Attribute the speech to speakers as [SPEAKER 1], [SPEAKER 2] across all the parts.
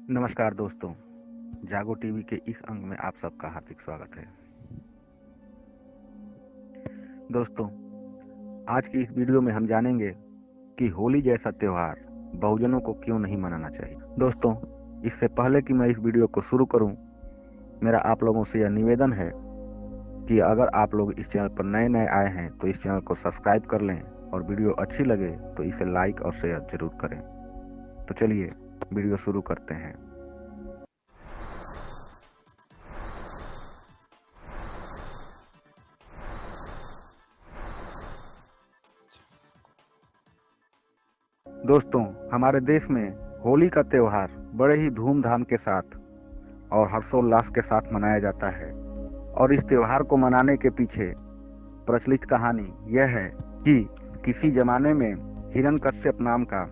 [SPEAKER 1] नमस्कार दोस्तों, जागो टीवी के इस अंक में आप सबका हार्दिक स्वागत है। दोस्तों, आज की इस वीडियो में हम जानेंगे कि होली जैसा त्योहार बहुजनों को क्यों नहीं मनाना चाहिए। दोस्तों, इससे पहले कि मैं इस वीडियो को शुरू करूं, मेरा आप लोगों से यह निवेदन है कि अगर आप लोग इस चैनल पर नए नए आए हैं तो इस चैनल को सब्सक्राइब कर लें और वीडियो अच्छी लगे तो इसे लाइक और शेयर जरूर करें। तो चलिए वीडियो शुरू करते हैं। दोस्तों, हमारे देश में होली का त्योहार बड़े ही धूमधाम के साथ और हर्षोल्लास के साथ मनाया जाता है। और इस त्योहार को मनाने के पीछे प्रचलित कहानी यह है कि किसी जमाने में हिरण्यकश्यप नाम का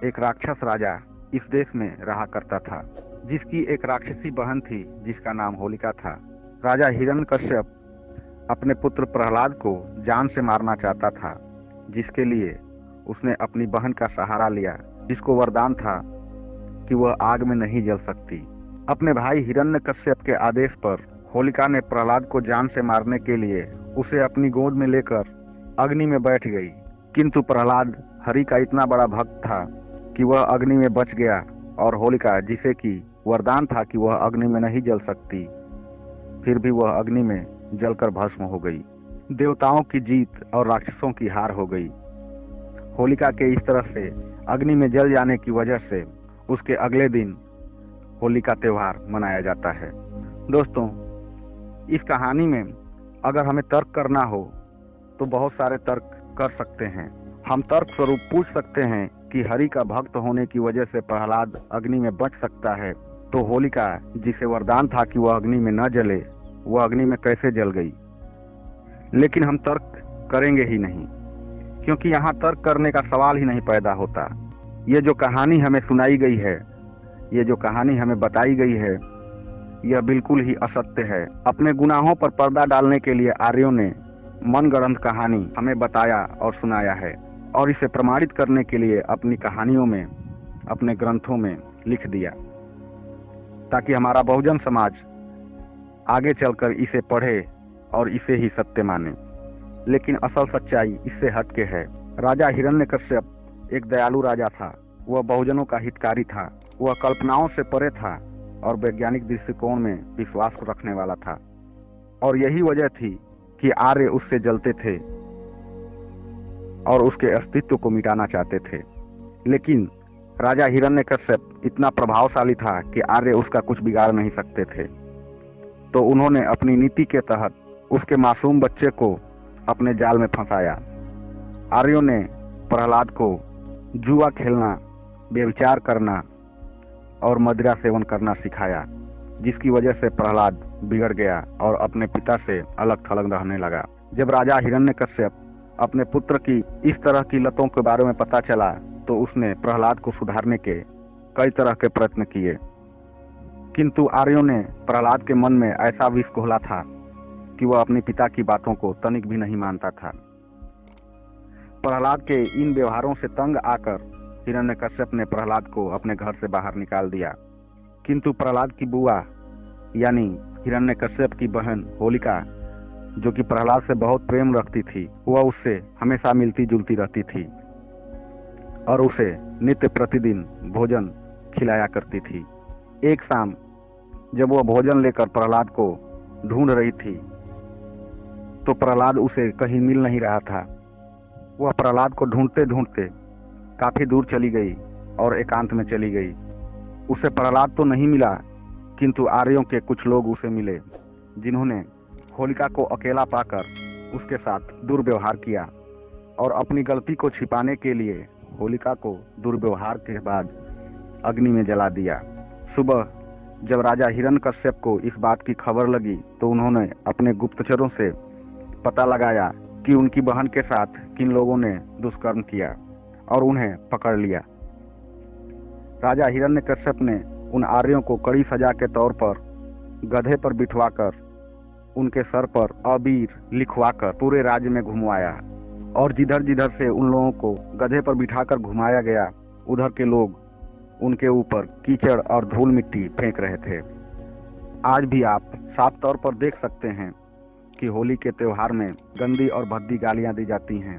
[SPEAKER 1] एक राक्षस राजा इस देश में रहा करता था, जिसकी एक राक्षसी बहन थी जिसका नाम होलिका था। राजा हिरण्यकश्यप अपने पुत्र प्रहलाद को जान से मारना चाहता था, जिसके लिए उसने अपनी बहन का सहारा लिया, जिसको वरदान था कि वह आग में नहीं जल सकती। अपने भाई हिरण्यकश्यप के आदेश पर होलिका ने प्रहलाद को जान से मारने के लिए उसे अपनी गोद में लेकर अग्नि में बैठ गई। किंतु प्रहलाद हरि का इतना बड़ा भक्त था कि वह अग्नि में बच गया और होलिका, जिसे कि वरदान था कि वह अग्नि में नहीं जल सकती, फिर भी वह अग्नि में जलकर भस्म हो गई। देवताओं की जीत और राक्षसों की हार हो गई। होलिका के इस तरह से अग्नि में जल जाने की वजह से उसके अगले दिन होली का त्योहार मनाया जाता है। दोस्तों, इस कहानी में अगर हमें तर्क करना हो तो बहुत सारे तर्क कर सकते हैं। हम तर्क स्वरूप पूछ सकते हैं कि हरि का भक्त होने की वजह से प्रहलाद अग्नि में बच सकता है, तो होलिका, जिसे वरदान था कि वह अग्नि में न जले, वह अग्नि में कैसे जल गई। लेकिन हम तर्क करेंगे ही नहीं, क्योंकि यहाँ तर्क करने का सवाल ही नहीं पैदा होता। ये जो कहानी हमें सुनाई गई है, ये जो कहानी हमें बताई गई है, यह बिल्कुल ही असत्य है। अपने गुनाहों पर पर्दा डालने के लिए आर्यों ने मनगढ़ंत कहानी हमें बताया और सुनाया है, और इसे प्रमाणित करने के लिए अपनी कहानियों में, अपने ग्रंथों में लिख दिया, ताकि हमारा बहुजन समाज आगे चलकर इसे पढ़े और इसे ही सत्य माने। लेकिन असल सच्चाई इससे हटके है। राजा हिरण्यकश्यप एक दयालु राजा था। वह बहुजनों का हितकारी था। वह कल्पनाओं से परे था और वैज्ञानिक दृष्टिकोण में विश्वास रखने वाला था, और यही वजह थी कि आर्य उससे जलते थे और उसके अस्तित्व को मिटाना चाहते थे। लेकिन राजा हिरण्यकश्यप इतना प्रभावशाली था कि आर्य उसका कुछ बिगाड़ नहीं सकते थे। तो उन्होंने अपनी नीति के तहत उसके मासूम बच्चे को अपने जाल में फंसाया। आर्यों ने प्रहलाद को जुआ खेलना, व्यभिचार करना और मदिरा सेवन करना सिखाया, जिसकी वजह से प्रहलाद बिगड़ गया और अपने पिता से अलग थलग रहने लगा। जब राजा हिरण्यकश्यप अपने पुत्र की इस तरह की लतों के बारे में पता चला, तो उसने प्रहलाद को सुधारने के कई तरह के प्रयत्न किए, किंतु आर्यों ने प्रहलाद के मन में ऐसा विष घोला था कि वह अपने पिता की बातों को तनिक भी नहीं मानता था। प्रहलाद के इन व्यवहारों से तंग आकर हिरण्यकश्यप ने प्रहलाद को अपने घर से बाहर निकाल दिया। किंतु प्रहलाद की बुआ, यानी हिरण्यकश्यप की बहन होलिका, जो कि प्रहलाद से बहुत प्रेम रखती थी, वह उससे हमेशा मिलती जुलती रहती थी और उसे नित्य प्रतिदिन भोजन खिलाया करती थी। एक शाम जब वह भोजन लेकर प्रहलाद को ढूंढ रही थी, तो प्रहलाद उसे कहीं मिल नहीं रहा था। वह प्रहलाद को ढूंढते ढूंढते काफी दूर चली गई और एकांत में चली गई। उसे प्रहलाद तो नहीं मिला, किंतु आर्यों के कुछ लोग उसे मिले, जिन्होंने होलिका को अकेला पाकर उसके साथ दुर्व्यवहार किया और अपनी गलती को छिपाने के लिए होलिका को दुर्व्यवहार के बाद अग्नि में जला दिया। सुबह जब राजा हिरण्यकश्यप को इस बात की खबर लगी, तो उन्होंने अपने गुप्तचरों से पता लगाया कि उनकी बहन के साथ किन लोगों ने दुष्कर्म किया और उन्हें पकड़ लिया। राजा हिरण्यकश्यप ने उन आर्यों को कड़ी सजा के तौर पर गधे पर बिठवाकर उनके सर पर अबीर लिखवाकर पूरे राज्य में घुमवाया, और जिधर जिधर से उन लोगों को गधे पर बिठाकर घुमाया गया, उधर के लोग उनके ऊपर कीचड़ और धूल मिट्टी फेंक रहे थे। आज भी आप साफ तौर पर देख सकते हैं कि होली के त्योहार में गंदी और भद्दी गालियां दी जाती हैं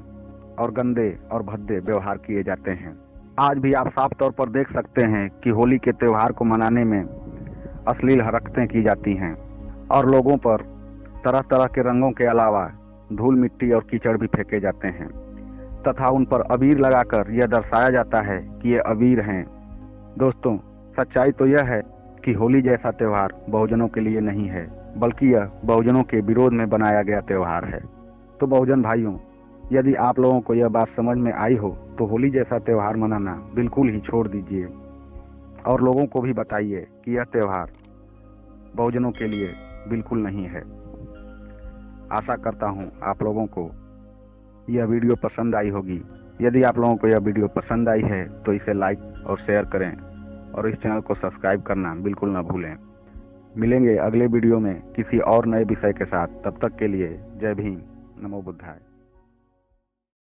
[SPEAKER 1] और गंदे और भद्दे व्यवहार किए जाते हैं। आज भी आप साफ तौर पर देख सकते हैं कि होली के त्योहार को मनाने में अश्लील हरकतें की जाती हैं और लोगों पर तरह तरह के रंगों के अलावा धूल मिट्टी और कीचड़ भी फेंके जाते हैं तथा उन पर अबीर लगाकर यह दर्शाया जाता है कि ये अबीर हैं। दोस्तों, सच्चाई तो यह है कि होली जैसा त्यौहार बहुजनों के लिए नहीं है, बल्कि यह बहुजनों के विरोध में बनाया गया त्यौहार है। तो बहुजन भाइयों, यदि आप लोगों को यह बात समझ में आई हो तो होली जैसा त्यौहार मनाना बिल्कुल ही छोड़ दीजिए और लोगों को भी बताइए कि यह त्यौहार बहुजनों के लिए बिल्कुल नहीं है। आशा करता हूँ आप लोगों को यह वीडियो पसंद आई होगी। यदि आप लोगों को यह वीडियो पसंद आई है तो इसे लाइक और शेयर करें और इस चैनल को सब्सक्राइब करना बिल्कुल ना भूलें। मिलेंगे अगले वीडियो में किसी और नए विषय के साथ। तब तक के लिए जय भीम, नमो बुद्धाय।